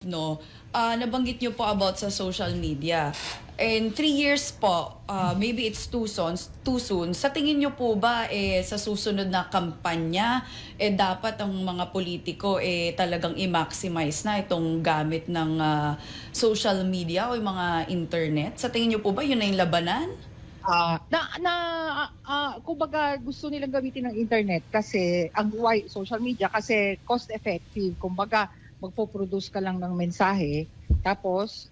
No, nabanggit niyo po about sa social media. And 3 years po, maybe it's too soon. Sa tingin niyo po ba sa susunod na kampanya dapat ang mga politiko talagang i-maximize na itong gamit ng social media o yung mga internet? Sa tingin niyo po ba yun na yung labanan? Kumbaga gusto nilang gamitin ng internet kasi social media kasi cost effective. Kumbaga magpo-produce ka lang ng mensahe tapos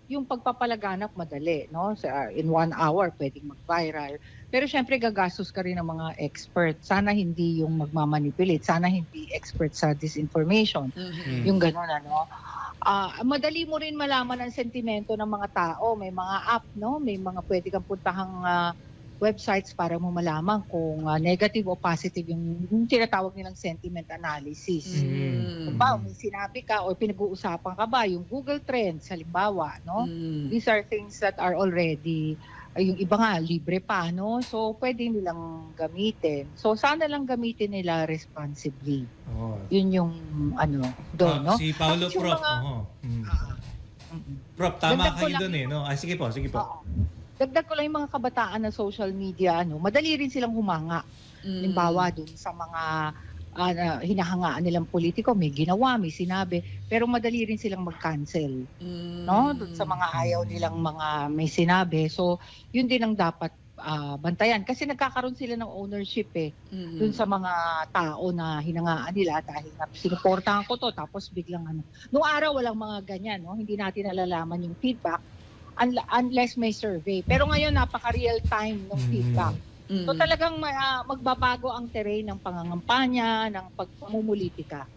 yung pagpapalaganap madali, no? In 1 hour pwedeng mag-viral. Pero syempre gagastos ka rin ng mga expert. Sana hindi yung magmamanipulate, sana hindi expert sa disinformation. Yung gano'n ano. Madali mo rin malaman ang sentimento ng mga tao. May mga app, no? May mga pwede kang puntahang websites para mo malaman kung negative o positive yung tinatawag nilang sentiment analysis. Kung ba, may sinabi ka o pinag-uusapan ka ba, yung Google Trends, halimbawa, no? These are things that are already, yung iba nga, libre pa, no? So, pwede nilang gamitin. So, sana lang gamitin nila responsibly. Oh. Yun yung, doon, no? Si Paolo Tapos yung Prof. mga, Prof, tama Dagdag ko kayo lang doon no? Sige po, sige po. Dagdag ko lang yung mga kabataan na social media, madali rin silang humanga. Halimbawa dun sa mga hinahangaan nilang politiko, may ginawa, may sinabi, pero madali rin silang mag-cancel. No? Dun sa mga ayaw nilang mga may sinabi. So, yun din ang dapat bantayan. Kasi nagkakaroon sila ng ownership dun sa mga tao na hinangaan nila dahil sinuportahan ko to, tapos biglang Noong araw walang mga ganyan, no? Hindi natin nalalaman yung feedback unless may survey. Pero ngayon napaka-real time ng feedback. So talagang magbabago ang terrain ng pangangampanya, ng pagmumulitika.